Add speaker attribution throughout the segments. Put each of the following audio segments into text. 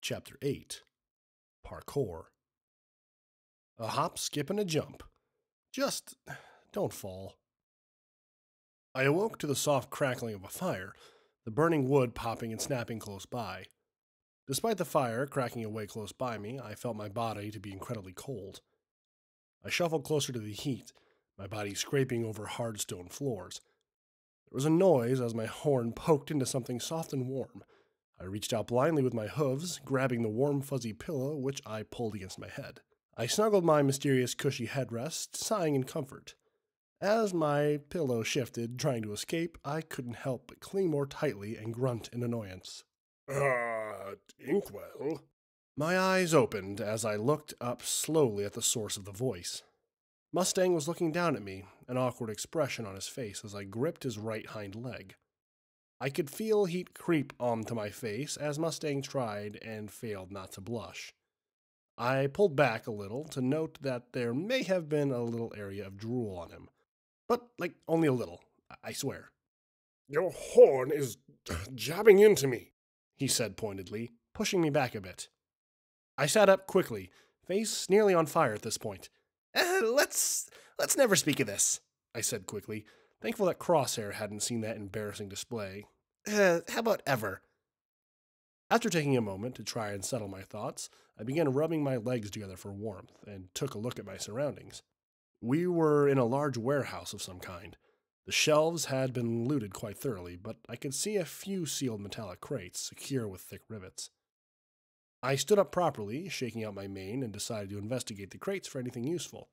Speaker 1: Chapter 8 Parkour. A hop, skip, and a jump. Just don't fall. I awoke to the soft crackling of a fire, the burning wood popping and snapping close by. Despite the fire cracking away close by me, I felt my body to be incredibly cold. I shuffled closer to the heat, my body scraping over hard stone floors. There was a noise as my horn poked into something soft and warm. I reached out blindly with my hooves, grabbing the warm fuzzy pillow which I pulled against my head. I snuggled my mysterious cushy headrest, sighing in comfort. As my pillow shifted, trying to escape, I couldn't help but cling more tightly and grunt in annoyance.
Speaker 2: Inkwell?
Speaker 1: My eyes opened as I looked up slowly at the source of the voice. Mustang was looking down at me, an awkward expression on his face as I gripped his right hind leg. I could feel heat creep onto my face as Mustang tried and failed not to blush. I pulled back a little to note that there may have been a little area of drool on him. But, only a little, I swear.
Speaker 2: Your horn is jabbing into me,
Speaker 1: he said pointedly, pushing me back a bit. I sat up quickly, face nearly on fire at this point. Let's never speak of this, I said quickly, thankful that Crosshair hadn't seen that embarrassing display. How about ever? After taking a moment to try and settle my thoughts, I began rubbing my legs together for warmth and took a look at my surroundings. We were in a large warehouse of some kind. The shelves had been looted quite thoroughly, but I could see a few sealed metallic crates secure with thick rivets. I stood up properly, shaking out my mane, and decided to investigate the crates for anything useful.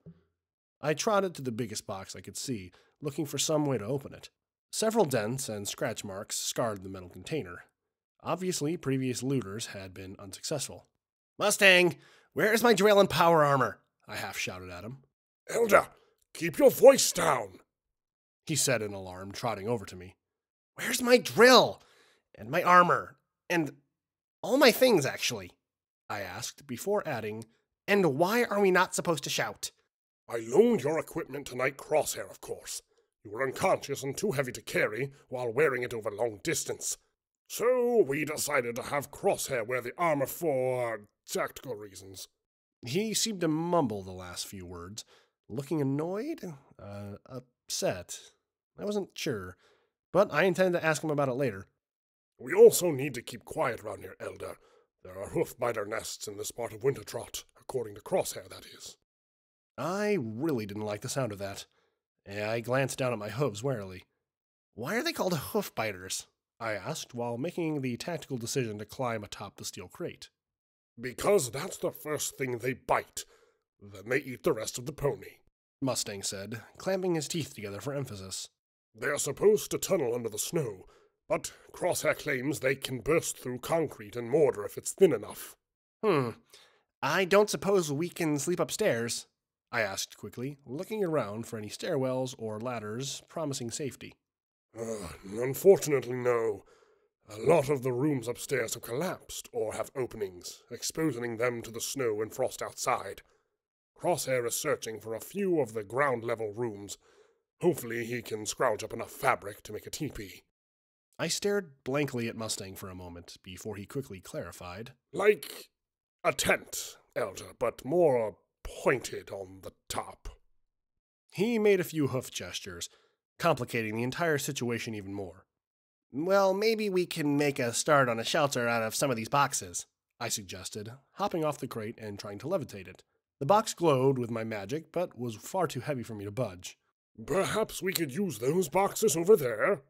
Speaker 1: I trotted to the biggest box I could see, looking for some way to open it. Several dents and scratch marks scarred the metal container. Obviously, previous looters had been unsuccessful. "Mustang, where is my drill and power armor?" I half shouted at him.
Speaker 2: "Elder, keep your voice down,"
Speaker 1: he said in alarm, trotting over to me. "Where's my drill? And my armor? And all my things, actually?" I asked, before adding, "And why are we not supposed to shout?"
Speaker 2: "I loaned your equipment to Knight Crosshair, of course. You were unconscious and too heavy to carry while wearing it over long distance. So we decided to have Crosshair wear the armor for tactical reasons."
Speaker 1: He seemed to mumble the last few words, looking annoyed, upset. I wasn't sure, but I intended to ask him about it later.
Speaker 2: "We also need to keep quiet around here, Elder. There are hoof-biter nests in this part of Wintertrot, according to Crosshair, that is."
Speaker 1: I really didn't like the sound of that. I glanced down at my hooves warily. "Why are they called hoof-biters?" I asked, while making the tactical decision to climb atop the steel crate.
Speaker 2: "Because that's the first thing they bite. Then they eat the rest of the pony,"
Speaker 1: Mustang said, clamping his teeth together for emphasis.
Speaker 2: "They're supposed to tunnel under the snow, but Crosshair claims they can burst through concrete and mortar if it's thin enough."
Speaker 1: I don't suppose we can sleep upstairs?" I asked quickly, looking around for any stairwells or ladders promising safety.
Speaker 2: Unfortunately, no. A lot of the rooms upstairs have collapsed or have openings, exposing them to the snow and frost outside. Crosshair is searching for a few of the ground-level rooms. Hopefully he can scrounge up enough fabric to make a teepee.
Speaker 1: I stared blankly at Mustang for a moment before he quickly clarified.
Speaker 2: "Like a tent, Elder, but more pointed on the top."
Speaker 1: He made a few hoof gestures, complicating the entire situation even more. "Well, maybe we can make a start on a shelter out of some of these boxes," I suggested, hopping off the crate and trying to levitate it. The box glowed with my magic, but was far too heavy for me to budge.
Speaker 2: "Perhaps we could use those boxes over there,"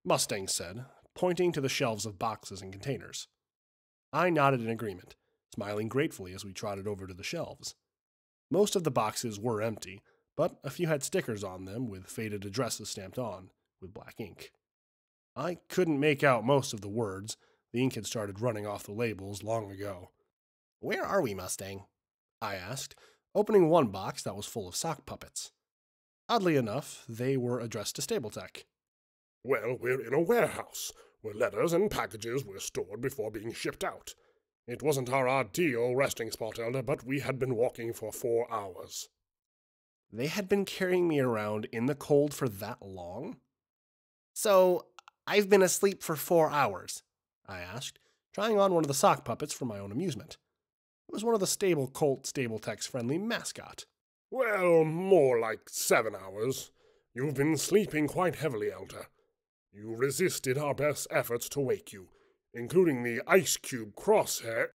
Speaker 1: Mustang said, pointing to the shelves of boxes and containers. I nodded in agreement, smiling gratefully as we trotted over to the shelves. Most of the boxes were empty, but a few had stickers on them with faded addresses stamped on, with black ink. I couldn't make out most of the words. The ink had started running off the labels long ago. "Where are we, Mustang?" I asked, opening one box that was full of sock puppets. Oddly enough, they were addressed to Stabletech.
Speaker 2: "Well, we're in a warehouse, where letters and packages were stored before being shipped out. It wasn't our ideal resting spot, Elder, but we had been walking for 4 hours.
Speaker 1: They had been carrying me around in the cold for that long? "So, I've been asleep for 4 hours?" I asked, trying on one of the sock puppets for my own amusement. It was one of the stable Colt Stabletex friendly mascot.
Speaker 2: Well, more like 7 hours. You've been sleeping quite heavily, Elder. You resisted our best efforts to wake you, including the ice cube crosshair.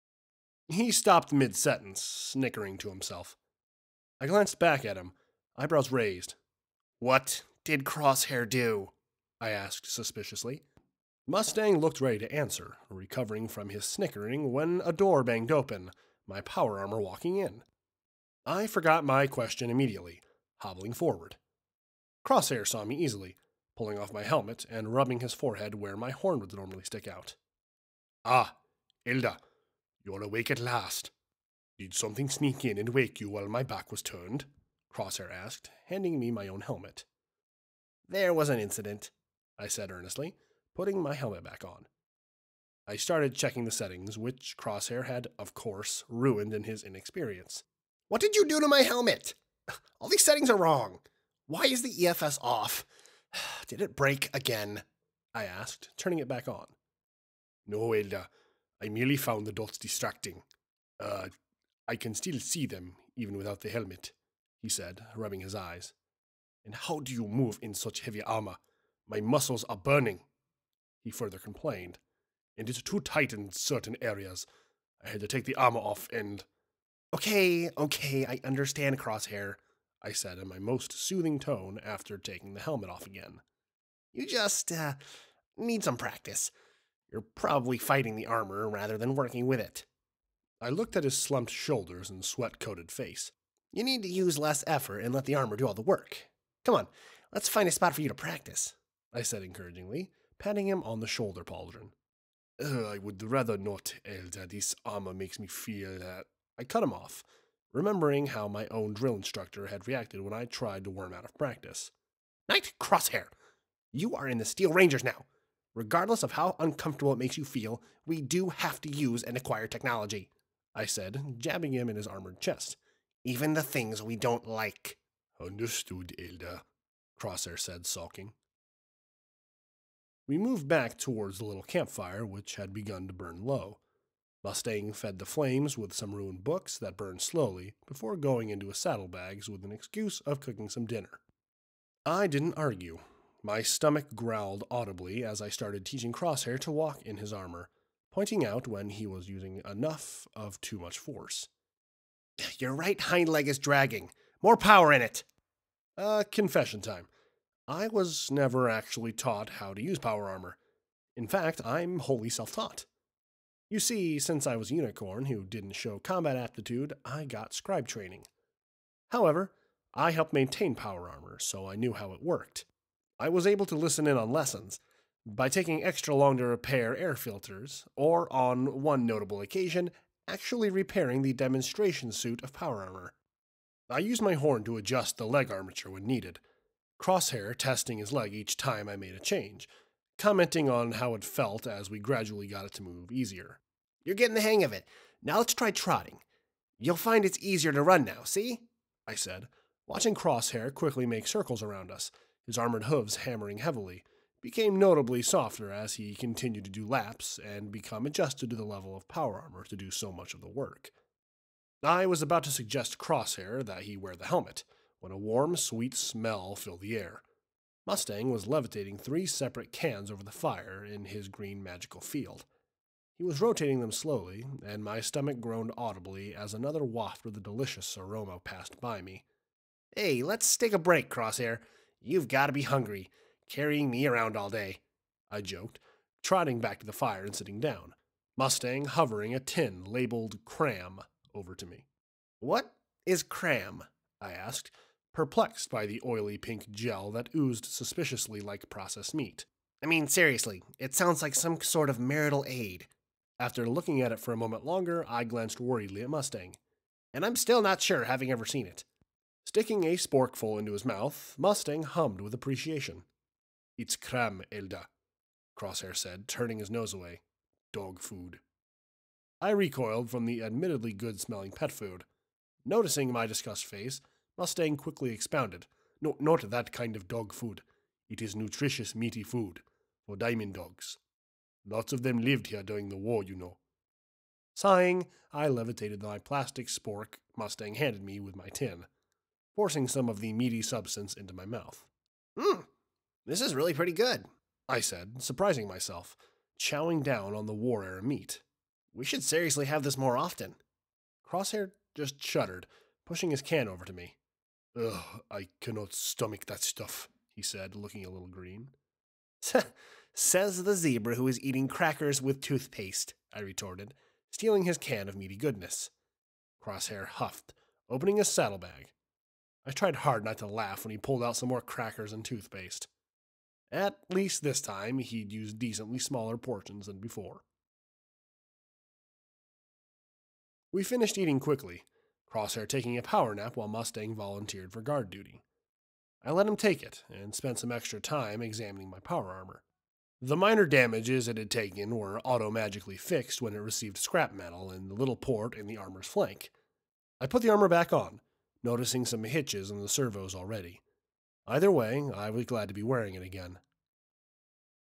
Speaker 1: He stopped mid-sentence, snickering to himself. I glanced back at him, eyebrows raised. What did Crosshair do? I asked suspiciously. Mustang looked ready to answer, recovering from his snickering when a door banged open, my power armor walking in. I forgot my question immediately, hobbling forward. Crosshair saw me easily, pulling off my helmet and rubbing his forehead where my horn would normally stick out.
Speaker 2: Ah, Hilda, you're awake at last. Did something sneak in and wake you while my back was turned?
Speaker 1: Crosshair asked, handing me my own helmet. There was an incident, I said earnestly, putting my helmet back on. I started checking the settings, which Crosshair had, of course, ruined in his inexperience. What did you do to my helmet? All these settings are wrong. Why is the EFS off? Did it break again? I asked, turning it back on.
Speaker 2: No, Hilda. I merely found the dots distracting. I can still see them, even without the helmet, he said, rubbing his eyes. And how do you move in such heavy armor? My muscles are burning, he further complained. And it's too tight in certain areas. I had to take the armor off and...
Speaker 1: Okay, I understand, Crosshair, I said in my most soothing tone after taking the helmet off again. You just, need some practice. You're probably fighting the armor rather than working with it. I looked at his slumped shoulders and sweat-coated face. You need to use less effort and let the armor do all the work. Come on, let's find a spot for you to practice, I said encouragingly, patting him on the shoulder pauldron.
Speaker 2: I would rather not, Elda. This armor makes me feel that...
Speaker 1: I cut him off, remembering how my own drill instructor had reacted when I tried to worm out of practice. Knight Crosshair, you are in the Steel Rangers now. Regardless of how uncomfortable it makes you feel, we do have to use and acquire technology, I said, jabbing him in his armored chest. Even the things we don't like.
Speaker 2: Understood, Elda, Crosshair said, sulking.
Speaker 1: We moved back towards the little campfire, which had begun to burn low. Mustang fed the flames with some ruined books that burned slowly before going into his saddlebags with an excuse of cooking some dinner. I didn't argue. My stomach growled audibly as I started teaching Crosshair to walk in his armor, pointing out when he was using enough of too much force. Your right hind leg is dragging. More power in it. Confession time. I was never actually taught how to use power armor. In fact, I'm wholly self-taught. You see, since I was a unicorn who didn't show combat aptitude, I got scribe training. However, I helped maintain power armor, so I knew how it worked. I was able to listen in on lessons by taking extra long to repair air filters, or on one notable occasion, actually repairing the demonstration suit of power armor. I used my horn to adjust the leg armature when needed, Crosshair testing his leg each time I made a change, commenting on how it felt as we gradually got it to move easier. You're getting the hang of it. Now let's try trotting. You'll find it's easier to run now, see? I said, watching Crosshair quickly make circles around us, his armored hooves hammering heavily, became notably softer as he continued to do laps and become adjusted to the level of power armor to do so much of the work. I was about to suggest Crosshair that he wear the helmet, when a warm, sweet smell filled the air. Mustang was levitating 3 separate cans over the fire in his green magical field. He was rotating them slowly, and my stomach groaned audibly as another waft of the delicious aroma passed by me. Hey, let's take a break, Crosshair. You've got to be hungry, carrying me around all day, I joked, trotting back to the fire and sitting down, Mustang hovering a tin labeled cram over to me. What is cram? I asked, perplexed by the oily pink gel that oozed suspiciously like processed meat. I mean, seriously, it sounds like some sort of marital aid. After looking at it for a moment longer, I glanced worriedly at Mustang. And I'm still not sure, having ever seen it. Sticking a sporkful into his mouth, Mustang hummed with appreciation. It's cram, Elda, Crosshair said, turning his nose away. Dog food. I recoiled from the admittedly good-smelling pet food. Noticing my disgust face, Mustang quickly expounded. No, not that kind of dog food. It is nutritious, meaty food for diamond dogs. Lots of them lived here during the war, you know. Sighing, I levitated my plastic spork Mustang handed me with my tin, forcing some of the meaty substance into my mouth.
Speaker 3: This is really pretty good,
Speaker 1: I said, surprising myself, chowing down on the war-era meat.
Speaker 3: We should seriously have this more often.
Speaker 1: Crosshair just shuddered, pushing his can over to me. Ugh, I cannot stomach that stuff, he said, looking a little green.
Speaker 3: Says the zebra who is eating crackers with toothpaste, I retorted,
Speaker 1: stealing his can of meaty goodness. Crosshair huffed, opening his saddlebag. I tried hard not to laugh when he pulled out some more crackers and toothpaste. At least this time, he'd used decently smaller portions than before. We finished eating quickly, Crosshair taking a power nap while Mustang volunteered for guard duty. I let him take it, and spent some extra time examining my power armor. The minor damages it had taken were auto-magically fixed when it received scrap metal in the little port in the armor's flank. I put the armor back on, noticing some hitches in the servos already. Either way, I was glad to be wearing it again.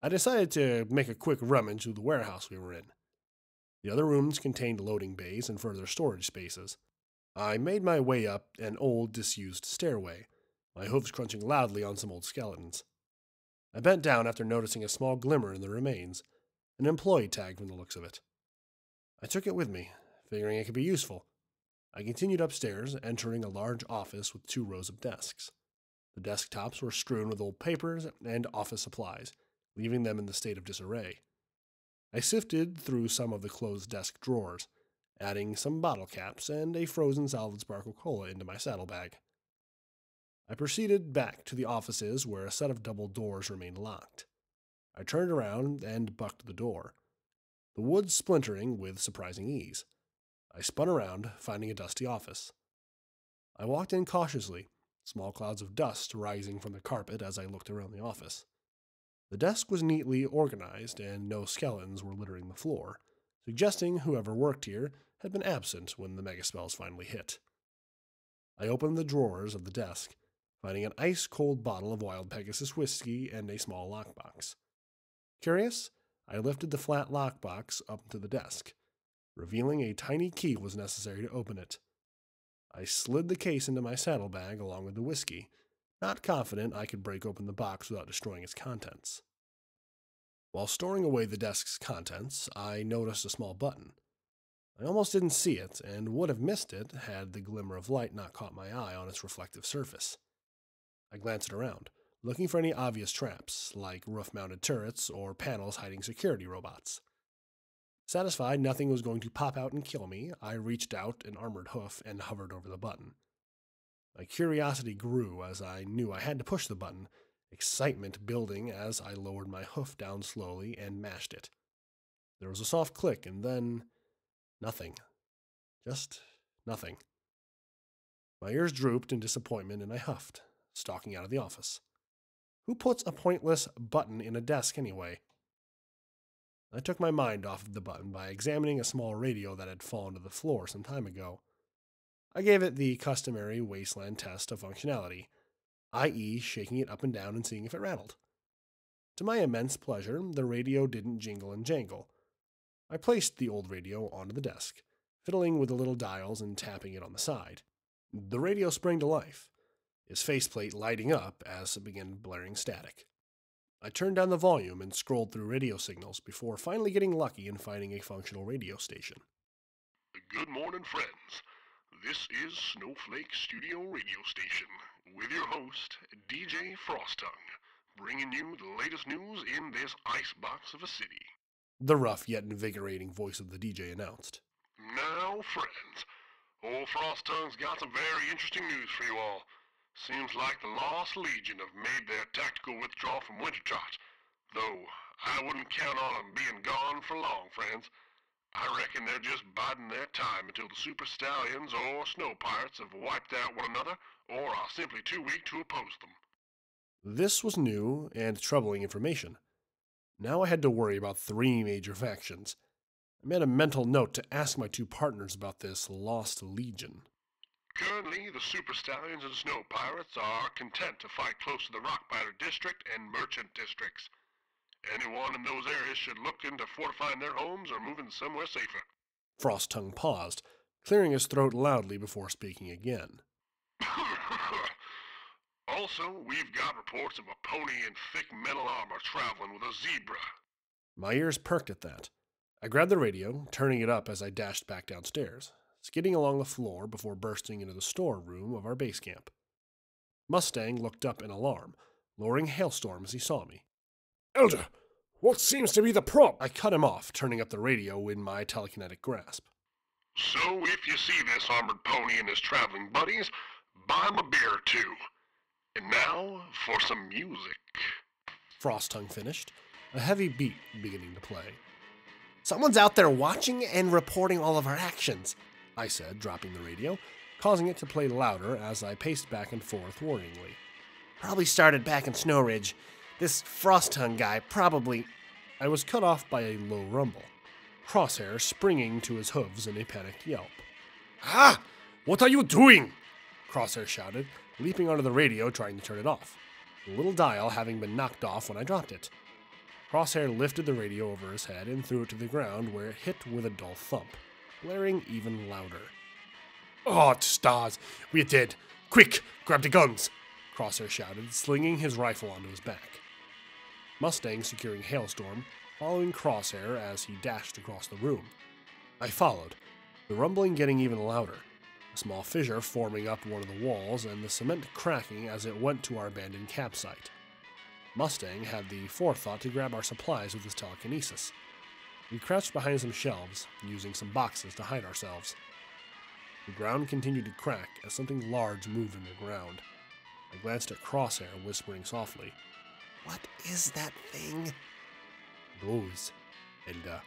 Speaker 1: I decided to make a quick rummage through the warehouse we were in. The other rooms contained loading bays and further storage spaces. I made my way up an old, disused stairway, my hooves crunching loudly on some old skeletons. I bent down after noticing a small glimmer in the remains, an employee tag from the looks of it. I took it with me, figuring it could be useful. I continued upstairs, entering a large office with 2 rows of desks. The desktops were strewn with old papers and office supplies, leaving them in the state of disarray. I sifted through some of the closed desk drawers, adding some bottle caps and a frozen solid sparkle cola into my saddlebag. I proceeded back to the offices where a set of double doors remained locked. I turned around and bucked the door, the wood splintering with surprising ease. I spun around, finding a dusty office. I walked in cautiously, small clouds of dust rising from the carpet as I looked around the office. The desk was neatly organized, and no skeletons were littering the floor, suggesting whoever worked here had been absent when the megaspells finally hit. I opened the drawers of the desk, finding an ice-cold bottle of Wild Pegasus whiskey and a small lockbox. Curious, I lifted the flat lockbox up to the desk, revealing a tiny key was necessary to open it. I slid the case into my saddlebag along with the whiskey, not confident I could break open the box without destroying its contents. While storing away the desk's contents, I noticed a small button. I almost didn't see it, and would have missed it had the glimmer of light not caught my eye on its reflective surface. I glanced around, looking for any obvious traps, like roof-mounted turrets or panels hiding security robots. Satisfied nothing was going to pop out and kill me, I reached out an armored hoof and hovered over the button. My curiosity grew as I knew I had to push the button, excitement building as I lowered my hoof down slowly and mashed it. There was a soft click, and then nothing. Just nothing. My ears drooped in disappointment, and I huffed, stalking out of the office. Who puts a pointless button in a desk anyway? I took my mind off of the button by examining a small radio that had fallen to the floor some time ago. I gave it the customary wasteland test of functionality, i.e. shaking it up and down and seeing if it rattled. To my immense pleasure, the radio didn't jingle and jangle. I placed the old radio onto the desk, fiddling with the little dials and tapping it on the side. The radio sprang to life, its faceplate lighting up as it began blaring static. I turned down the volume and scrolled through radio signals before finally getting lucky and finding a functional radio station.
Speaker 2: Good morning, friends. This is Snowflake Studio Radio Station with your host, DJ Frosttongue, bringing you the latest news in this icebox of a city.
Speaker 1: The rough yet invigorating voice of the DJ announced.
Speaker 2: Now, friends, old Frosttongue's got some very interesting news for you all. Seems like the Lost Legion have made their tactical withdrawal from Wintertrot, though I wouldn't count on them being gone for long, friends. I reckon they're just biding their time until the Super Stallions or Snow Pirates have wiped out one another or are simply too weak to oppose them.
Speaker 1: This was new and troubling information. Now I had to worry about 3 major factions. I made a mental note to ask my 2 partners about this Lost Legion.
Speaker 2: Currently, the Super Stallions and Snow Pirates are content to fight close to the Rockbiter District and Merchant Districts. Anyone in those areas should look into fortifying their homes or moving somewhere safer.
Speaker 1: Frosttongue paused, clearing his throat loudly before speaking again.
Speaker 2: Also, we've got reports of a pony in thick metal armor traveling with a zebra.
Speaker 1: My ears perked at that. I grabbed the radio, turning it up as I dashed back downstairs, skidding along the floor before bursting into the storeroom of our base camp. Mustang looked up in alarm, lowering Hailstorm as he saw me.
Speaker 2: Elder, what seems to be the problem?
Speaker 1: I cut him off, turning up the radio in my telekinetic grasp.
Speaker 2: So if you see this armored pony and his traveling buddies, buy him a beer or two. And now for some music.
Speaker 1: Frosttongue finished, a heavy beat beginning to play.
Speaker 3: Someone's out there watching and reporting all of our actions,
Speaker 1: I said, dropping the radio, causing it to play louder as I paced back and forth warningly.
Speaker 3: Probably started back in Snow Ridge. This Frosttongue guy probably...
Speaker 1: I was cut off by a low rumble, Crosshair springing to his hooves in a panicked yelp.
Speaker 2: Ah! What are you doing?
Speaker 1: Crosshair shouted, leaping onto the radio trying to turn it off, the little dial having been knocked off when I dropped it. Crosshair lifted the radio over his head and threw it to the ground where it hit with a dull thump, blaring even louder.
Speaker 2: Oh, stars, we're dead. Quick, grab the guns,
Speaker 1: Crosshair shouted, slinging his rifle onto his back. Mustang securing Hailstorm, following Crosshair as he dashed across the room. I followed, the rumbling getting even louder, a small fissure forming up one of the walls and the cement cracking as it went to our abandoned campsite. Mustang had the forethought to grab our supplies with his telekinesis. We crouched behind some shelves, using some boxes to hide ourselves. The ground continued to crack as something large moved in the ground. I glanced at Crosshair, whispering softly,
Speaker 3: "What is that thing?"
Speaker 1: "Those, Elder.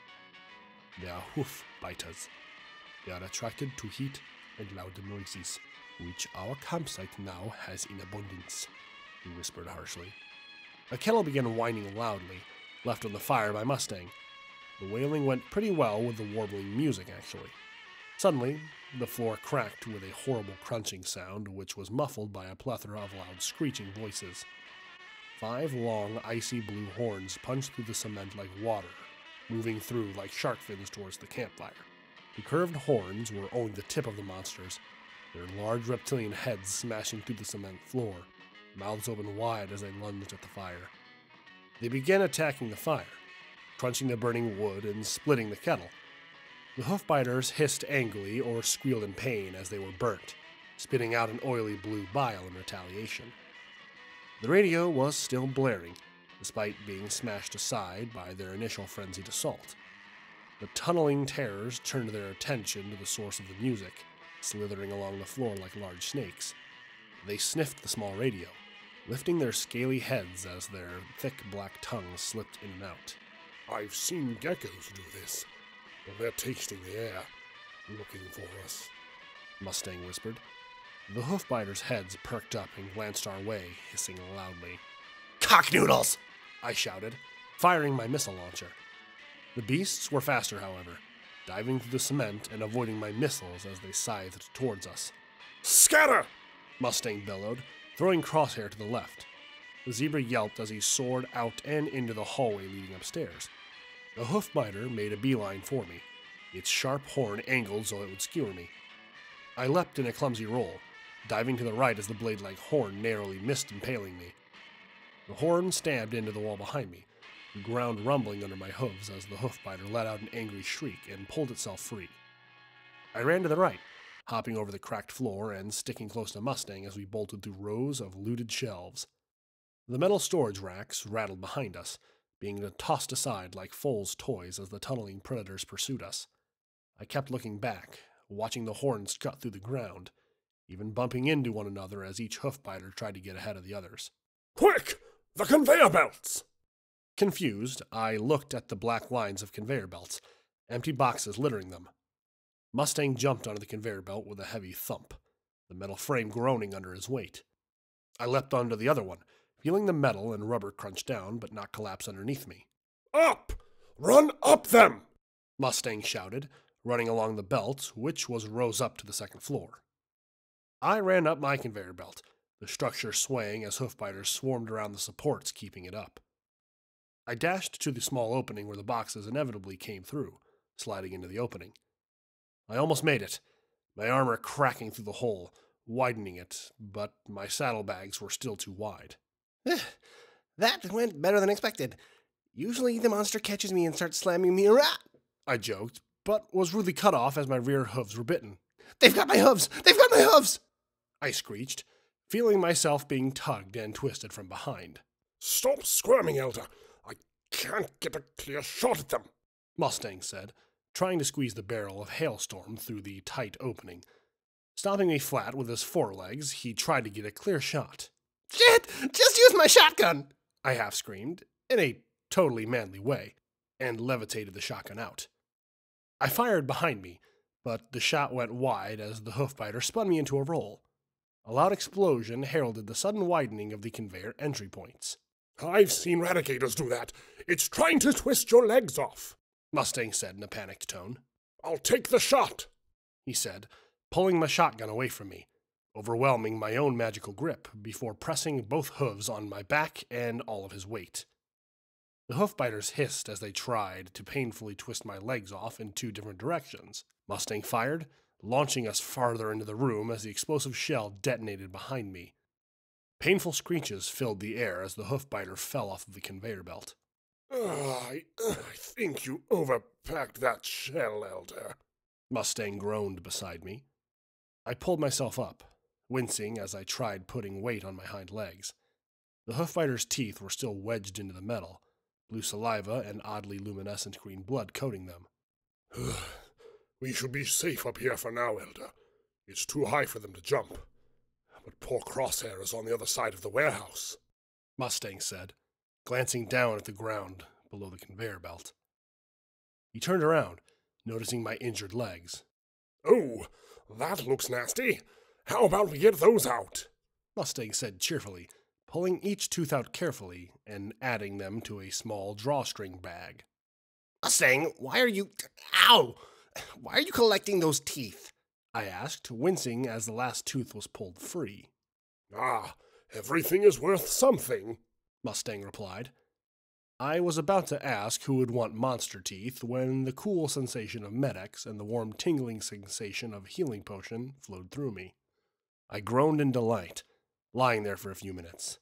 Speaker 1: They are hoof biters. They are attracted to heat and loud noises, which our campsite now has in abundance," he whispered harshly. A kettle began whining loudly, left on the fire by Mustang. The wailing went pretty well with the warbling music, actually. Suddenly, the floor cracked with a horrible crunching sound, which was muffled by a plethora of loud screeching voices. 5 long, icy blue horns punched through the cement like water, moving through like shark fins towards the campfire. The curved horns were only the tip of the monsters, their large reptilian heads smashing through the cement floor, mouths open wide as they lunged at the fire. They began attacking the fire, crunching the burning wood and splitting the kettle. The hoofbiters hissed angrily or squealed in pain as they were burnt, spitting out an oily blue bile in retaliation. The radio was still blaring, despite being smashed aside by their initial frenzied assault. The tunneling terrors turned their attention to the source of the music, slithering along the floor like large snakes. They sniffed the small radio, lifting their scaly heads as their thick black tongues slipped in and out.
Speaker 2: I've seen geckos do this. Well, they're tasting the air, looking for us,
Speaker 1: Mustang whispered. The hoofbiters' heads perked up and glanced our way, hissing loudly.
Speaker 3: "Cocknoodles!"
Speaker 1: I shouted, firing my missile launcher. The beasts were faster, however, diving through the cement and avoiding my missiles as they scythed towards us.
Speaker 2: "Scatter!"
Speaker 1: Mustang bellowed, throwing Crosshair to the left. The zebra yelped as he soared out and into the hallway leading upstairs. The hoofbiter made a beeline for me, its sharp horn angled so it would skewer me. I leapt in a clumsy roll, diving to the right as the blade-like horn narrowly missed impaling me. The horn stabbed into the wall behind me, the ground rumbling under my hooves as the hoofbiter let out an angry shriek and pulled itself free. I ran to the right, hopping over the cracked floor and sticking close to Mustang as we bolted through rows of looted shelves. The metal storage racks rattled behind us, being tossed aside like foals' toys as the tunneling predators pursued us. I kept looking back, watching the horns cut through the ground, even bumping into one another as each hoofbiter tried to get ahead of the others.
Speaker 2: "Quick! The conveyor belts!"
Speaker 1: Confused, I looked at the black lines of conveyor belts, empty boxes littering them. Mustang jumped onto the conveyor belt with a heavy thump, the metal frame groaning under his weight. I leapt onto the other one, feeling the metal and rubber crunch down but not collapse underneath me.
Speaker 2: "Up! Run up them!"
Speaker 1: Mustang shouted, running along the belt, which rose up to the second floor. I ran up my conveyor belt, the structure swaying as hoofbiters swarmed around the supports keeping it up. I dashed to the small opening where the boxes inevitably came through, sliding into the opening. I almost made it, my armor cracking through the hole, widening it, but my saddlebags were still too wide.
Speaker 3: That went better than expected. Usually the monster catches me and starts slamming me around,
Speaker 1: I joked, but was rudely cut off as my rear hooves were bitten.
Speaker 3: They've got my hooves! They've got my hooves!
Speaker 1: I screeched, feeling myself being tugged and twisted from behind.
Speaker 2: Stop squirming, Elder. I can't get a clear shot at them,
Speaker 1: Mustang said, trying to squeeze the barrel of Hailstorm through the tight opening. Stopping me flat with his forelegs, he tried to get a clear shot.
Speaker 3: Shit! Just use my shotgun!
Speaker 1: I half screamed, in a totally manly way, and levitated the shotgun out. I fired behind me, but the shot went wide as the hoofbiter spun me into a roll. A loud explosion heralded the sudden widening of the conveyor entry points.
Speaker 2: I've seen Radicators do that. It's trying to twist your legs off,
Speaker 1: Mustang said in a panicked tone.
Speaker 2: I'll take the shot,
Speaker 1: he said, pulling my shotgun away from me, overwhelming my own magical grip before pressing both hooves on my back and all of his weight. The hoofbiters hissed as they tried to painfully twist my legs off in 2 different directions. Mustang fired, launching us farther into the room as the explosive shell detonated behind me. Painful screeches filled the air as the hoofbiter fell off of the conveyor belt.
Speaker 2: I think you overpacked that shell, Elder,
Speaker 1: Mustang groaned beside me. I pulled myself up, wincing as I tried putting weight on my hind legs. The hoofbiter's teeth were still wedged into the metal, blue saliva and oddly luminescent green blood coating them.
Speaker 2: We should be safe up here for now, Elder. It's too high for them to jump. But poor Crosshair is on the other side of the warehouse,
Speaker 1: Mustang said, glancing down at the ground below the conveyor belt. He turned around, noticing my injured legs.
Speaker 2: Oh, that looks nasty. How about we get those out?
Speaker 1: Mustang said cheerfully, pulling each tooth out carefully and adding them to a small drawstring bag.
Speaker 3: Mustang, why are you... Ow! Why are you collecting those teeth?
Speaker 1: I asked, wincing as the last tooth was pulled free.
Speaker 2: Ah, everything is worth something,
Speaker 1: Mustang replied. I was about to ask who would want monster teeth when the cool sensation of Medex and the warm tingling sensation of healing potion flowed through me. I groaned in delight, lying there for a few minutes.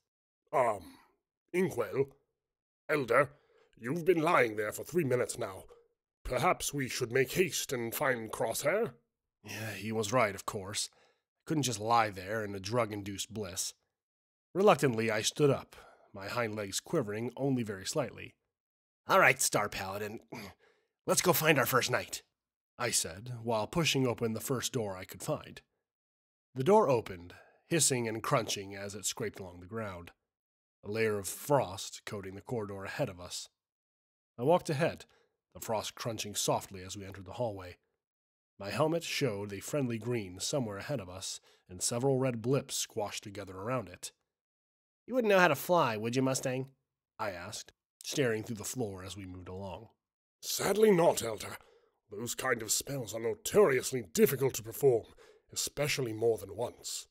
Speaker 2: Inkwell, Elder, you've been lying there for 3 minutes now. Perhaps we should make haste and find Crosshair?
Speaker 1: Yeah, he was right, of course. I couldn't just lie there in a drug-induced bliss. Reluctantly, I stood up, my hind legs quivering only very slightly.
Speaker 3: All right, Star Paladin. Let's go find our first knight,
Speaker 1: I said, while pushing open the first door I could find. The door opened, hissing and crunching as it scraped along the ground, a layer of frost coating the corridor ahead of us. I walked ahead, the frost crunching softly as we entered the hallway. My helmet showed a friendly green somewhere ahead of us, and several red blips squashed together around it.
Speaker 3: You wouldn't know how to fly, would you, Mustang?
Speaker 1: I asked, staring through the floor as we moved along.
Speaker 2: Sadly not, Elder. Those kind of spells are notoriously difficult to perform, especially more than once,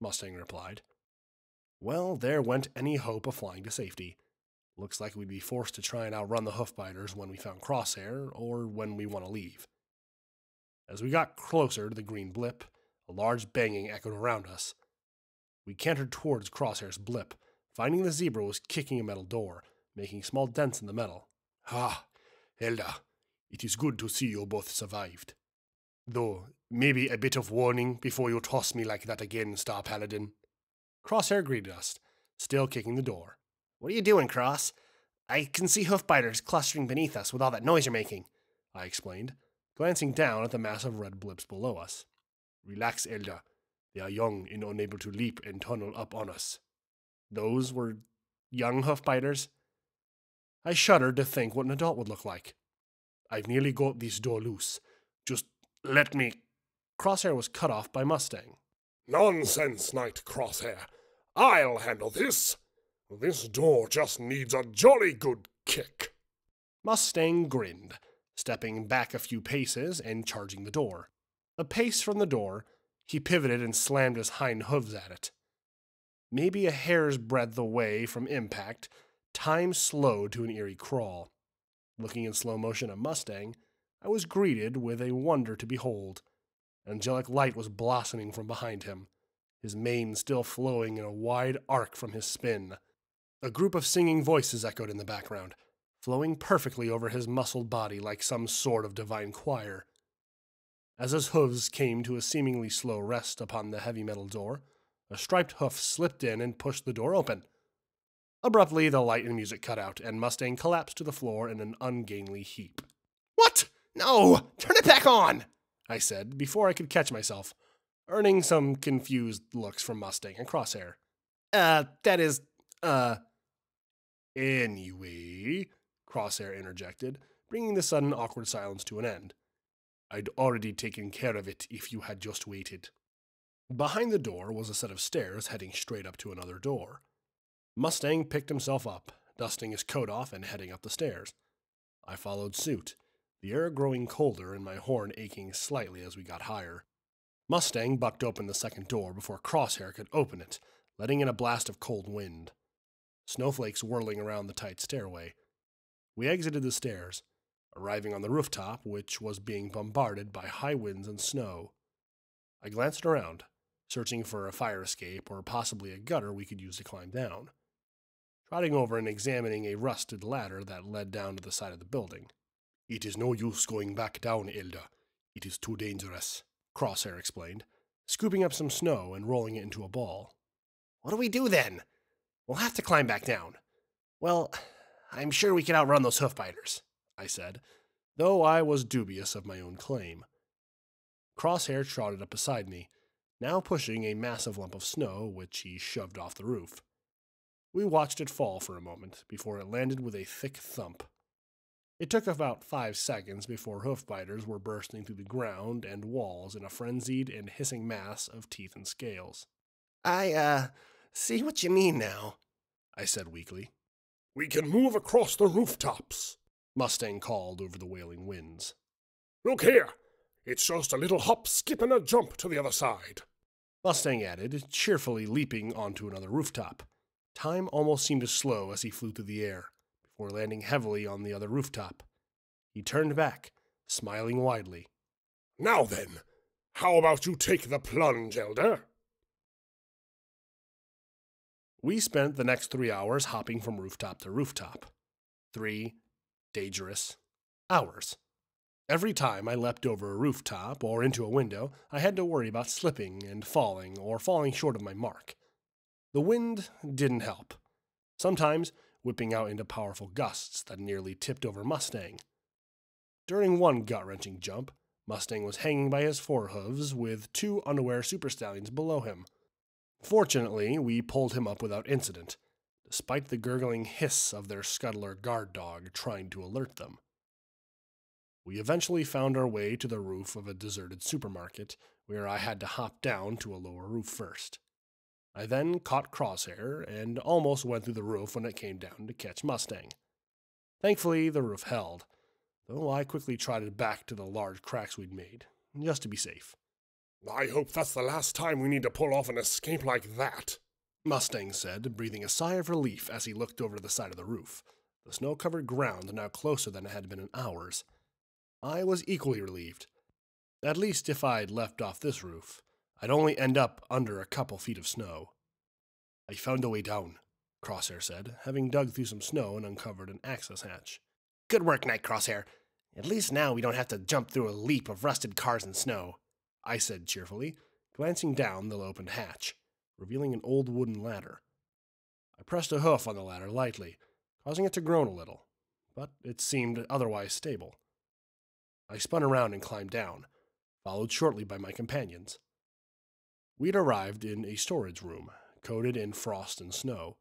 Speaker 1: Mustang replied. Well, there went any hope of flying to safety. Looks like we'd be forced to try and outrun the hoofbiters when we found Crosshair, or when we want to leave. As we got closer to the green blip, a large banging echoed around us. We cantered towards Crosshair's blip, finding the zebra was kicking a metal door, making small dents in the metal.
Speaker 2: Ah, Elder, it is good to see you both survived. Though, maybe a bit of warning before you toss me like that again, Star Paladin.
Speaker 1: Crosshair greeted us, still kicking the door.
Speaker 3: What are you doing, Cross? I can see hoofbiters clustering beneath us with all that noise you're making,
Speaker 1: I explained, glancing down at the mass of red blips below us.
Speaker 2: Relax, Elder. They are young and unable to leap and tunnel up on us.
Speaker 1: Those were young hoofbiters? I shuddered to think what an adult would look like.
Speaker 2: I've nearly got this door loose. Just let me...
Speaker 1: Crosshair was cut off by Mustang.
Speaker 2: Nonsense, Knight Crosshair. I'll handle this. This door just needs a jolly good kick.
Speaker 1: Mustang grinned, stepping back a few paces and charging the door. A pace from the door, he pivoted and slammed his hind hooves at it. Maybe a hair's breadth away from impact, Time slowed to an eerie crawl. Looking in slow motion at Mustang, I was greeted with a wonder to behold. Angelic light was blossoming from behind him, his mane still flowing in a wide arc from his spin. A group of singing voices echoed in the background, flowing perfectly over his muscled body like some sort of divine choir. As his hooves came to a seemingly slow rest upon the heavy metal door, a striped hoof slipped in and pushed the door open. Abruptly, the light and music cut out, and Mustang collapsed to the floor in an ungainly heap. "What? No! Turn it back on!" I said, before I could catch myself, earning some confused looks from Mustang and Crosshair. Anyway, Crosshair interjected, bringing the sudden awkward silence to an end. "I'd already taken care of it if you had just waited." Behind the door was a set of stairs heading straight up to another door. Mustang picked himself up, dusting his coat off and heading up the stairs. I followed suit, the air growing colder and my horn aching slightly as we got higher. Mustang bucked open the second door before Crosshair could open it, letting in a blast of cold wind. Snowflakes whirling around the tight stairway. We exited the stairs, arriving on the rooftop, which was being bombarded by high winds and snow. I glanced around, searching for a fire escape or possibly a gutter we could use to climb down. Trotting over and examining a rusted ladder that led down to the side of the building. "It is no use going back down, Elder. It is too dangerous," Crosshair explained, scooping up some snow and rolling it into a ball. "What do we do then? We'll have to climb back down." "Well, I'm sure we can outrun those hoofbiters," I said, though I was dubious of my own claim. Crosshair trotted up beside me, now pushing a massive lump of snow, which he shoved off the roof. We watched it fall for a moment before it landed with a thick thump. It took about 5 seconds before hoofbiters were bursting through the ground and walls in a frenzied and hissing mass of teeth and scales. "I see what you mean now," I said weakly.
Speaker 2: "We can move across the rooftops,"
Speaker 1: Mustang called over the wailing winds.
Speaker 2: "Look here! It's just a little hop, skip, and a jump to the other side,"
Speaker 1: Mustang added, cheerfully leaping onto another rooftop. Time almost seemed to slow as he flew through the air, before landing heavily on the other rooftop. He turned back, smiling widely.
Speaker 2: "Now then, how about you take the plunge, Elder?"
Speaker 1: We spent the next 3 hours hopping from rooftop to rooftop. 3 dangerous hours. Every time I leapt over a rooftop or into a window, I had to worry about slipping and falling or falling short of my mark. The wind didn't help, sometimes whipping out into powerful gusts that nearly tipped over Mustang. During one gut-wrenching jump, Mustang was hanging by his forehooves with 2 unaware super stallions below him. Fortunately, we pulled him up without incident, despite the gurgling hiss of their scuttler guard dog trying to alert them. We eventually found our way to the roof of a deserted supermarket, where I had to hop down to a lower roof first. I then caught Crosshair and almost went through the roof when it came down to catch Mustang. Thankfully, the roof held, though I quickly trotted back to the large cracks we'd made, just to be safe.
Speaker 2: "I hope that's the last time we need to pull off an escape like that,"
Speaker 1: Mustang said, breathing a sigh of relief as he looked over the side of the roof, the snow-covered ground now closer than it had been in hours. I was equally relieved. At least if I'd left off this roof, I'd only end up under a couple feet of snow. "I found a way down," Crosshair said, having dug through some snow and uncovered an access hatch. "Good work, Night Crosshair. At least now we don't have to jump through a leap of rusted cars and snow," I said cheerfully, glancing down the opened hatch, revealing an old wooden ladder. I pressed a hoof on the ladder lightly, causing it to groan a little, but it seemed otherwise stable. I spun around and climbed down, followed shortly by my companions. We'd arrived in a storage room, coated in frost and snow,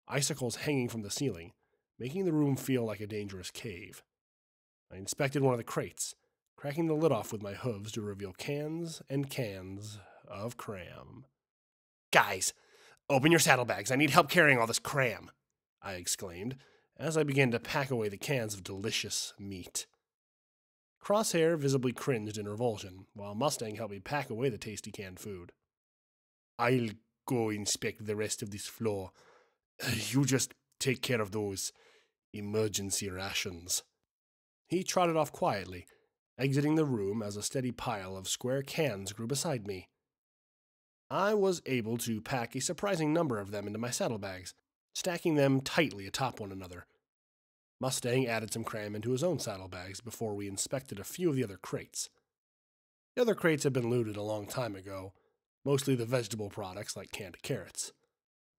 Speaker 1: icicles hanging from the ceiling, making the room feel like a dangerous cave. I inspected one of the crates, cracking the lid off with my hooves to reveal cans and cans of cram. "Guys, open your saddlebags. I need help carrying all this cram," I exclaimed, as I began to pack away the cans of delicious meat. Crosshair visibly cringed in revulsion, while Mustang helped me pack away the tasty canned food. "I'll go inspect the rest of this floor. You just take care of those emergency rations. He trotted off quietly, exiting the room as a steady pile of square cans grew beside me. I was able to pack a surprising number of them into my saddlebags, stacking them tightly atop one another. Mustang added some cram into his own saddlebags before we inspected a few of the other crates. The other crates had been looted a long time ago, mostly the vegetable products like canned carrots.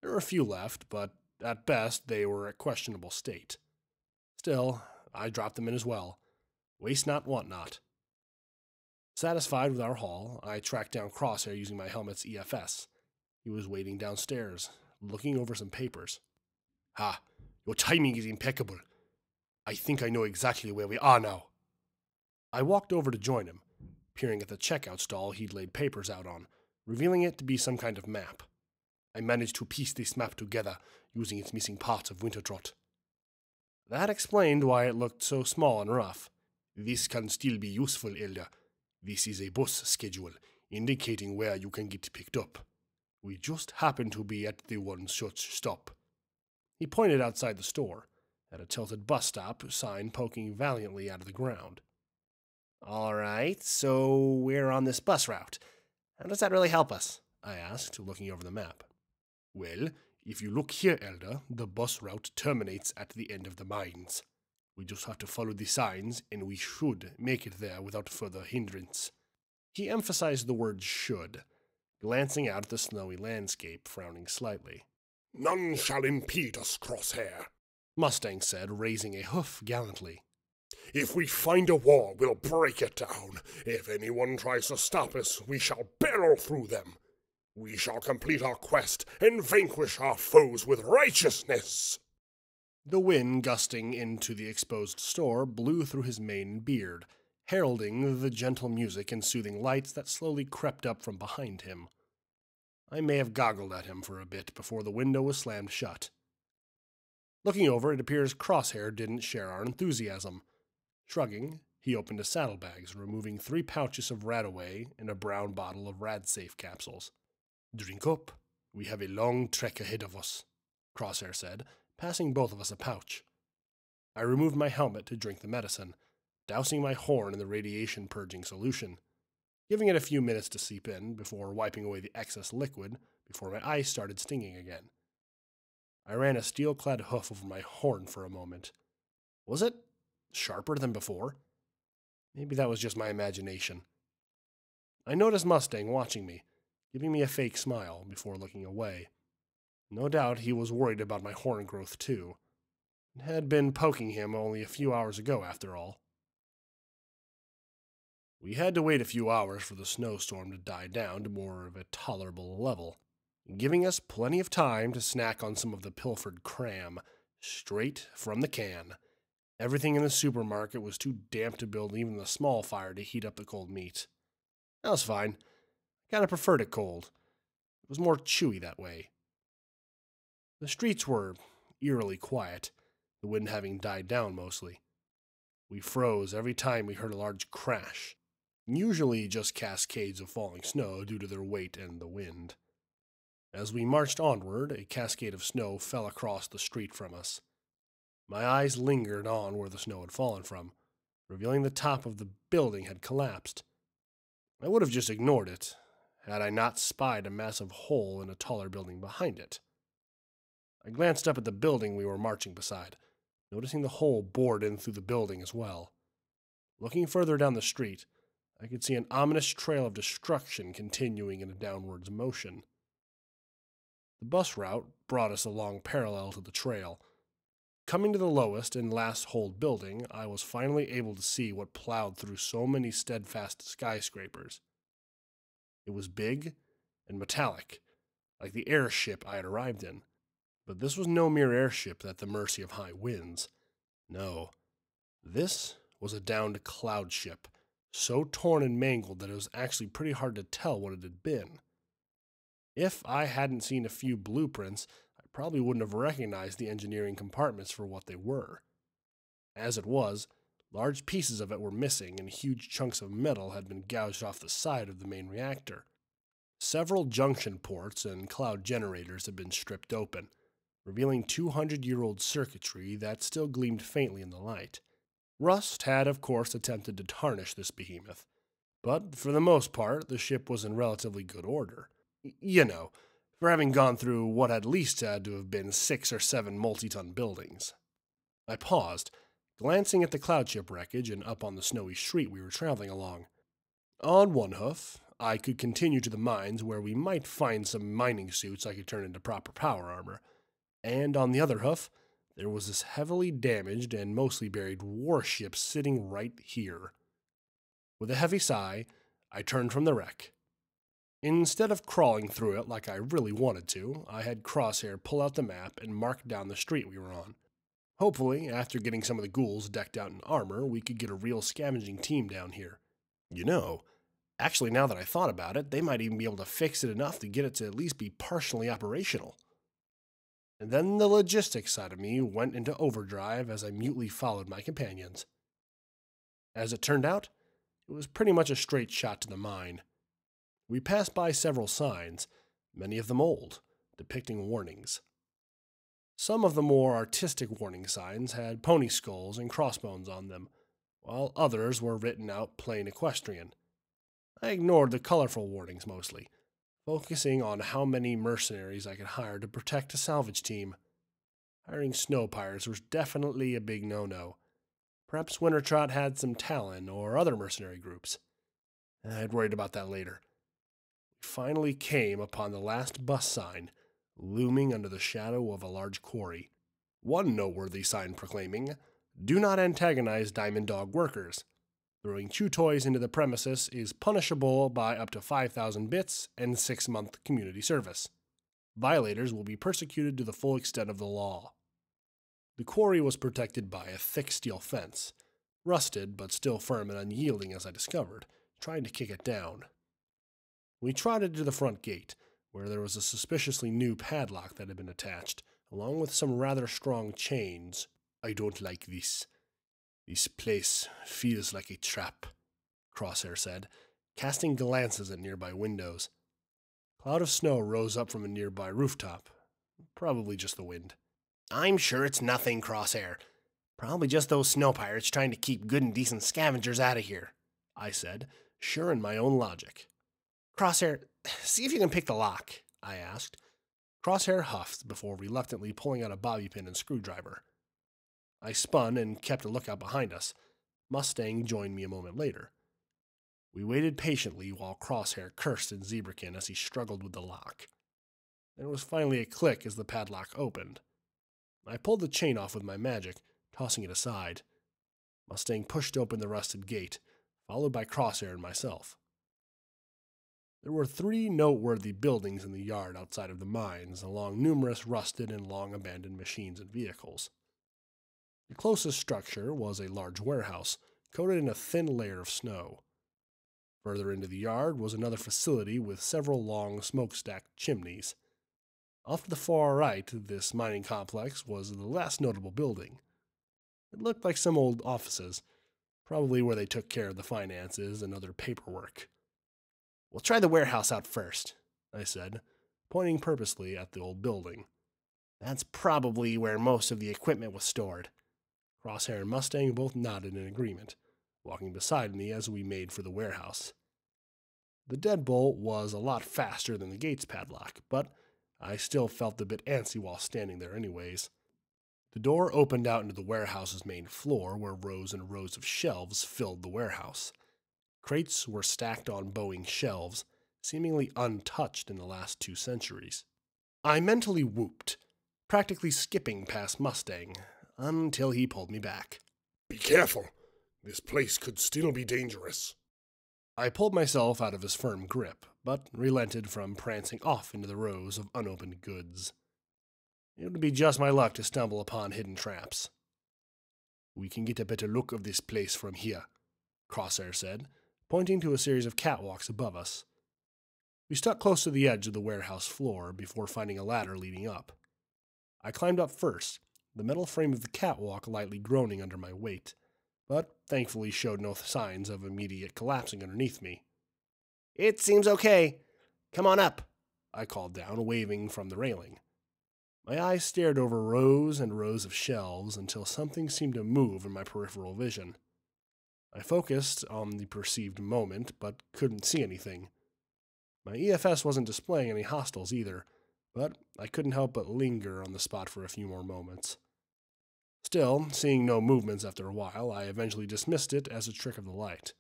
Speaker 1: There were a few left, but at best they were in questionable state. Still, I dropped them in as well. Waste not, want not. Satisfied with our haul, I tracked down Crosshair using my helmet's EFS. He was waiting downstairs, looking over some papers. "Ha, your timing is impeccable. I think I know exactly where we are now." I walked over to join him, peering at the checkout stall he'd laid papers out on, revealing it to be some kind of map. I managed to piece this map together using its missing parts of Wintertrot. That explained why it looked so small and rough. "This can still be useful, Elder. This is a bus schedule, indicating where you can get picked up. We just happen to be at the one such stop." He pointed outside the store, at a tilted bus stop sign poking valiantly out of the ground. "All right, so we're on this bus route. How does that really help us?" I asked, looking over the map. "Well, if you look here, Elder, the bus route terminates at the end of the mines. We just have to follow the signs, and we should make it there without further hindrance." He emphasized the word should, glancing out at the snowy landscape, frowning slightly.
Speaker 2: "None shall impede us, Crosshair,"
Speaker 1: Mustang said, raising a hoof gallantly.
Speaker 2: "If we find a wall, we'll break it down. If anyone tries to stop us, we shall barrel through them. We shall complete our quest and vanquish our foes with righteousness."
Speaker 1: The wind gusting into the exposed store blew through his mane and beard, heralding the gentle music and soothing lights that slowly crept up from behind him. I may have goggled at him for a bit before the window was slammed shut. Looking over, it appears Crosshair didn't share our enthusiasm. Shrugging, he opened his saddlebags, removing 3 pouches of Radaway and a brown bottle of RadSafe capsules. "Drink up. We have a long trek ahead of us," Crosshair said, passing both of us a pouch. I removed my helmet to drink the medicine, dousing my horn in the radiation-purging solution, giving it a few minutes to seep in before wiping away the excess liquid before my eyes started stinging again. I ran a steel-clad hoof over my horn for a moment. Was it sharper than before? Maybe that was just my imagination. I noticed Mustang watching me, giving me a fake smile before looking away. No doubt he was worried about my horn growth, too. It had been poking him only a few hours ago, after all. We had to wait a few hours for the snowstorm to die down to more of a tolerable level, giving us plenty of time to snack on some of the pilfered cram, straight from the can. Everything in the supermarket was too damp to build even a small fire to heat up the cold meat. That was fine. I kind of preferred it cold. It was more chewy that way. The streets were eerily quiet, the wind having died down mostly. We froze every time we heard a large crash, usually just cascades of falling snow due to their weight and the wind. As we marched onward, a cascade of snow fell across the street from us. My eyes lingered on where the snow had fallen from, revealing the top of the building had collapsed. I would have just ignored it, had I not spied a massive hole in a taller building behind it. I glanced up at the building we were marching beside, noticing the hole bored in through the building as well. Looking further down the street, I could see an ominous trail of destruction continuing in a downwards motion. The bus route brought us along parallel to the trail. Coming to the lowest and last holed building, I was finally able to see what plowed through so many steadfast skyscrapers. It was big and metallic, like the airship I had arrived in. But this was no mere airship at the mercy of high winds. No, this was a downed cloud ship, so torn and mangled that it was actually pretty hard to tell what it had been. If I hadn't seen a few blueprints, I probably wouldn't have recognized the engineering compartments for what they were. As it was, large pieces of it were missing and huge chunks of metal had been gouged off the side of the main reactor. Several junction ports and cloud generators had been stripped open, revealing 200-year-old circuitry that still gleamed faintly in the light. Rust had, of course, attempted to tarnish this behemoth, but for the most part, the ship was in relatively good order. You know, for having gone through what at least had to have been 6 or 7 multi-ton buildings. I paused, glancing at the cloud ship wreckage and up on the snowy street we were traveling along. On one hoof, I could continue to the mines where we might find some mining suits I could turn into proper power armor, and on the other hoof, there was this heavily damaged and mostly buried warship sitting right here. With a heavy sigh, I turned from the wreck. Instead of crawling through it like I really wanted to, I had Crosshair pull out the map and mark down the street we were on. Hopefully, after getting some of the ghouls decked out in armor, we could get a real scavenging team down here. You know, actually now that I thought about it, they might even be able to fix it enough to get it to at least be partially operational. And then the logistics side of me went into overdrive as I mutely followed my companions. As it turned out, it was pretty much a straight shot to the mine. We passed by several signs, many of them old, depicting warnings. Some of the more artistic warning signs had pony skulls and crossbones on them, while others were written out plain equestrian. I ignored the colorful warnings mostly, focusing on how many mercenaries I could hire to protect a salvage team. Hiring snow pirates was definitely a big no-no. Perhaps Wintertrot had some Talon or other mercenary groups. I'd worried about that later. We finally came upon the last bus sign, looming under the shadow of a large quarry. One noteworthy sign proclaiming, "Do not antagonize Diamond Dog workers. Throwing chew toys into the premises is punishable by up to 5,000 bits and 6-month community service. Violators will be persecuted to the full extent of the law." The quarry was protected by a thick steel fence, rusted but still firm and unyielding as I discovered, trying to kick it down. We trotted to the front gate, where there was a suspiciously new padlock that had been attached, along with some rather strong chains. "I don't like this. This place feels like a trap," Crosshair said, casting glances at nearby windows. A cloud of snow rose up from a nearby rooftop. Probably just the wind. "I'm sure it's nothing, Crosshair. Probably just those snow pirates trying to keep good and decent scavengers out of here," I said, sure in my own logic. "Crosshair, see if you can pick the lock," I asked. Crosshair huffed before reluctantly pulling out a bobby pin and screwdriver. I spun and kept a lookout behind us. Mustang joined me a moment later. We waited patiently while Crosshair cursed in Zebrakin as he struggled with the lock. There was finally a click as the padlock opened. I pulled the chain off with my magic, tossing it aside. Mustang pushed open the rusted gate, followed by Crosshair and myself. There were 3 noteworthy buildings in the yard outside of the mines, along numerous rusted and long-abandoned machines and vehicles. The closest structure was a large warehouse, coated in a thin layer of snow. Further into the yard was another facility with several long smokestack chimneys. Off to the far right, this mining complex was the last notable building. It looked like some old offices, probably where they took care of the finances and other paperwork. "We'll try the warehouse out first," I said, pointing purposely at the old building. "That's probably where most of the equipment was stored." Crosshair and Mustang both nodded in agreement, walking beside me as we made for the warehouse. The deadbolt was a lot faster than the gate's padlock, but I still felt a bit antsy while standing there anyways. The door opened out into the warehouse's main floor, where rows and rows of shelves filled the warehouse. Crates were stacked on bowing shelves, seemingly untouched in the last 2 centuries. I mentally whooped, practically skipping past Mustang, until he pulled me back.
Speaker 2: "Be careful. This place could still be dangerous."
Speaker 1: I pulled myself out of his firm grip, but relented from prancing off into the rows of unopened goods. It would be just my luck to stumble upon hidden traps. "We can get a better look of this place from here," Crosshair said, pointing to a series of catwalks above us. We stuck close to the edge of the warehouse floor before finding a ladder leading up. I climbed up first, the metal frame of the catwalk lightly groaning under my weight, but thankfully showed no signs of immediate collapsing underneath me. "It seems okay. Come on up," I called down, waving from the railing. My eyes stared over rows and rows of shelves until something seemed to move in my peripheral vision. I focused on the perceived moment, but couldn't see anything. My EFS wasn't displaying any hostiles either, but I couldn't help but linger on the spot for a few more moments. Still, seeing no movements after a while, I eventually dismissed it as a trick of the light.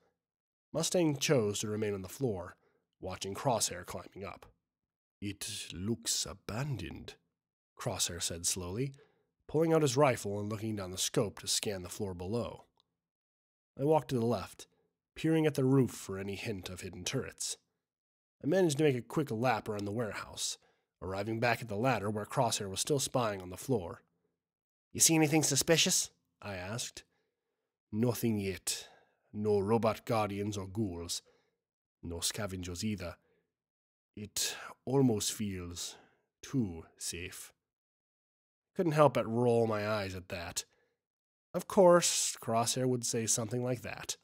Speaker 1: Mustang chose to remain on the floor, watching Crosshair climbing up. "It looks abandoned," Crosshair said slowly, pulling out his rifle and looking down the scope to scan the floor below. I walked to the left, peering at the roof for any hint of hidden turrets. I managed to make a quick lap around the warehouse, arriving back at the ladder where Crosshair was still spying on the floor. "You see anything suspicious?" I asked. "Nothing yet. No robot guardians or ghouls. No scavengers either. It almost feels too safe." Couldn't help but roll my eyes at that. Of course, Crosshair would say something like that.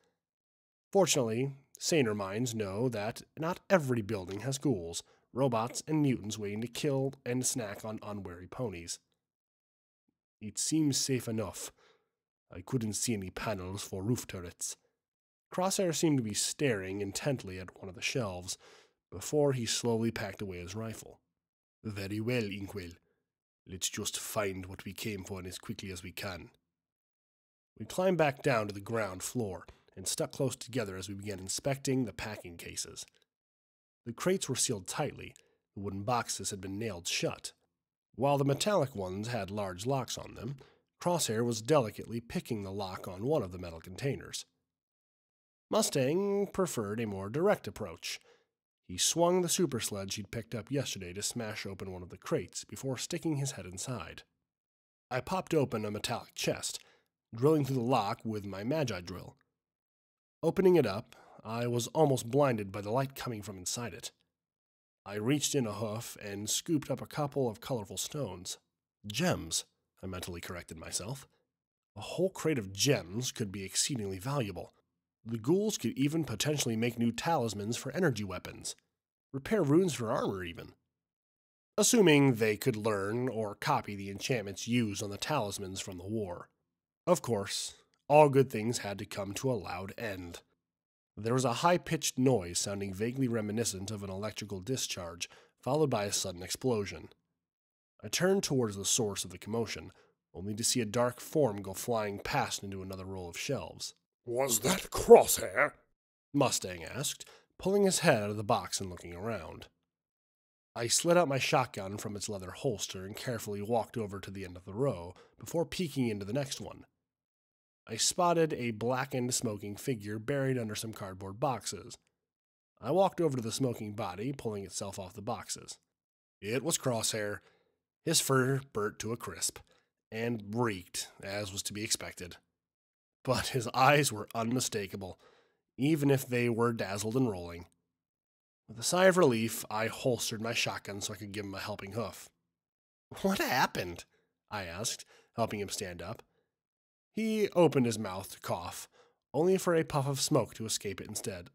Speaker 1: Fortunately, saner minds know that not every building has ghouls, robots, and mutants waiting to kill and snack on unwary ponies. It seems safe enough. I couldn't see any panels for roof turrets. Crosshair seemed to be staring intently at one of the shelves before he slowly packed away his rifle. "Very well, Inkwell. Let's just find what we came for as quickly as we can." We climbed back down to the ground floor and stuck close together as we began inspecting the packing cases. The crates were sealed tightly, the wooden boxes had been nailed shut. While the metallic ones had large locks on them, Crosshair was delicately picking the lock on one of the metal containers. Mustang preferred a more direct approach. He swung the super sledge he'd picked up yesterday to smash open one of the crates before sticking his head inside. I popped open a metallic chest, drilling through the lock with my magi drill. Opening it up, I was almost blinded by the light coming from inside it. I reached in a hoof and scooped up a couple of colorful stones. Gems, I mentally corrected myself. A whole crate of gems could be exceedingly valuable. The ghouls could even potentially make new talismans for energy weapons. Repair runes for armor, even. Assuming they could learn or copy the enchantments used on the talismans from the war. Of course, all good things had to come to a loud end. There was a high-pitched noise sounding vaguely reminiscent of an electrical discharge, followed by a sudden explosion. I turned towards the source of the commotion, only to see a dark form go flying past into another row of shelves.
Speaker 2: "Was that Crosshair?"
Speaker 1: Mustang asked, pulling his head out of the box and looking around. I slid out my shotgun from its leather holster and carefully walked over to the end of the row before peeking into the next one. I spotted a blackened smoking figure buried under some cardboard boxes. I walked over to the smoking body, pulling itself off the boxes. It was Crosshair. His fur burnt to a crisp, and reeked, as was to be expected. But his eyes were unmistakable, even if they were dazzled and rolling. With a sigh of relief, I holstered my shotgun so I could give him a helping hoof. "What happened?" I asked, helping him stand up. He opened his mouth to cough, only for a puff of smoke to escape it instead.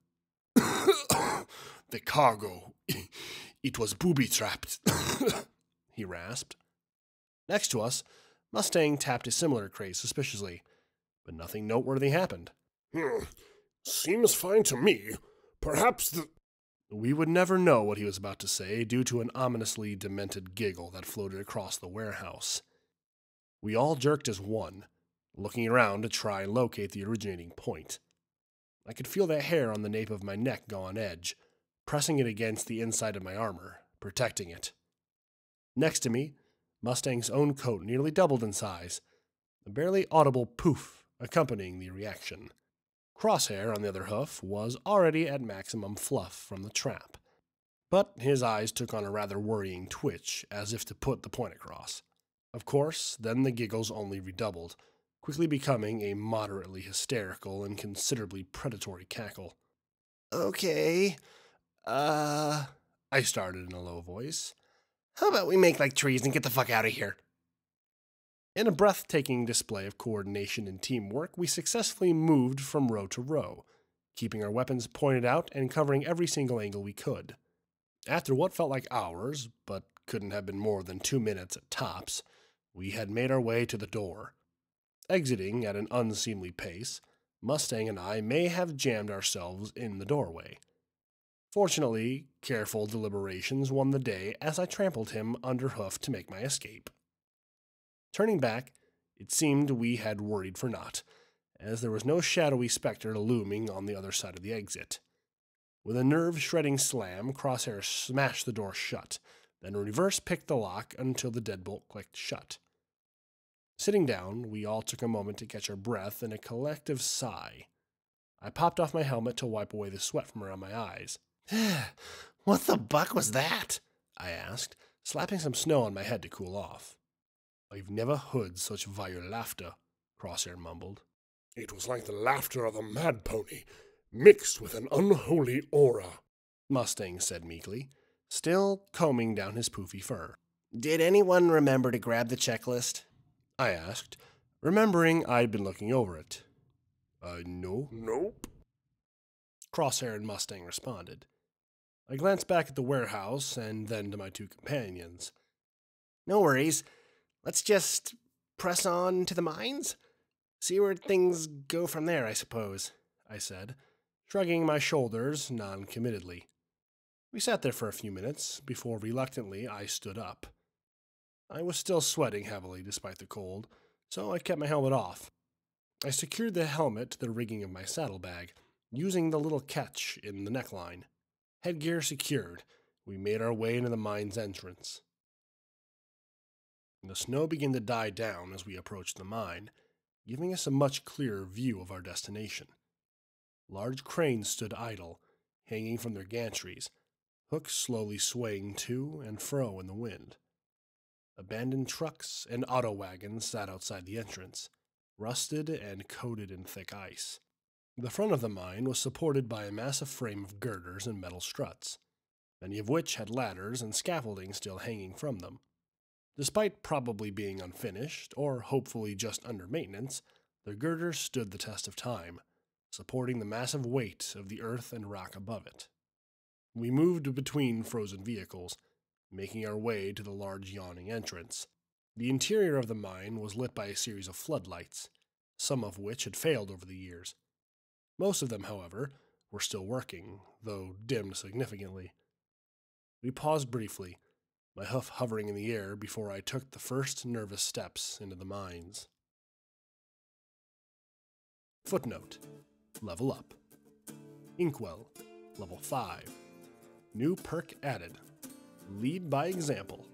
Speaker 1: "The cargo. It was booby-trapped," he rasped. Next to us, Mustang tapped a similar crate suspiciously, but nothing noteworthy happened.
Speaker 2: "Seems fine to me. Perhaps the—"
Speaker 1: We would never know what he was about to say due to an ominously demented giggle that floated across the warehouse. We all jerked as one, looking around to try and locate the originating point. I could feel the hair on the nape of my neck go on edge, pressing it against the inside of my armor, protecting it. Next to me, Mustang's own coat nearly doubled in size, a barely audible poof accompanying the reaction. Crosshair, on the other hoof, was already at maximum fluff from the trap, but his eyes took on a rather worrying twitch, as if to put the point across. Of course, then the giggles only redoubled, quickly becoming a moderately hysterical and considerably predatory cackle. "Okay, I started in a low voice. "How about we make like trees and get the fuck out of here?" In a breathtaking display of coordination and teamwork, we successfully moved from row to row, keeping our weapons pointed out and covering every single angle we could. After what felt like hours, but couldn't have been more than 2 minutes at tops, we had made our way to the door. Exiting at an unseemly pace, Mustang and I may have jammed ourselves in the doorway. Fortunately, careful deliberations won the day as I trampled him underhoof to make my escape. Turning back, it seemed we had worried for naught, as there was no shadowy specter looming on the other side of the exit. With a nerve-shredding slam, Crosshair smashed the door shut, then reverse-picked the lock until the deadbolt clicked shut. Sitting down, we all took a moment to catch our breath in a collective sigh. I popped off my helmet to wipe away the sweat from around my eyes.
Speaker 3: What the buck was that?
Speaker 1: I asked, slapping some snow on my head to cool off. I've never heard such vile laughter, Crosshair mumbled.
Speaker 2: It was like the laughter of a mad pony, mixed with an unholy aura,
Speaker 1: Mustang said meekly, still combing down his poofy fur.
Speaker 3: Did anyone remember to grab the checklist?
Speaker 1: I asked, remembering I'd been looking over it. No.
Speaker 2: Nope.
Speaker 1: Crosshair and Mustang responded. I glanced back at the warehouse and then to my two companions.
Speaker 3: No worries. Let's just press on to the mines? See where things go from there, I suppose,
Speaker 1: I said, shrugging my shoulders non-committedly. We sat there for a few minutes before reluctantly I stood up. I was still sweating heavily despite the cold, so I kept my helmet off. I secured the helmet to the rigging of my saddlebag, using the little catch in the neckline. Headgear secured, we made our way into the mine's entrance. The snow began to die down as we approached the mine, giving us a much clearer view of our destination. Large cranes stood idle, hanging from their gantries, hooks slowly swaying to and fro in the wind. Abandoned trucks and auto wagons sat outside the entrance, rusted and coated in thick ice. The front of the mine was supported by a massive frame of girders and metal struts, many of which had ladders and scaffolding still hanging from them. Despite probably being unfinished, or hopefully just under maintenance, the girders stood the test of time, supporting the massive weight of the earth and rock above it. We moved between frozen vehicles, making our way to the large yawning entrance. The interior of the mine was lit by a series of floodlights, some of which had failed over the years. Most of them, however, were still working, though dimmed significantly. We paused briefly, my hoof hovering in the air before I took the first nervous steps into the mines. Footnote: Level up. Inkwell, Level 5. New perk added. Lead by example.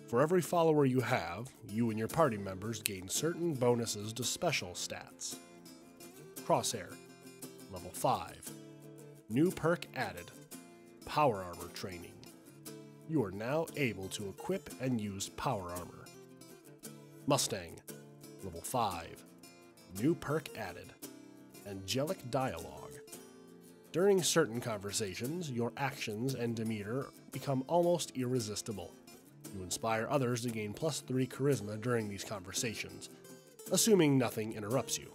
Speaker 1: For every follower you have, you and your party members gain certain bonuses to special stats. Crosshair, Level 5. New perk added. Power armor training. You are now able to equip and use power armor. Mustang, Level 5. New perk added. Angelic dialogue. During certain conversations, your actions and demeanor become almost irresistible. You inspire others to gain +3 charisma during these conversations, assuming nothing interrupts you.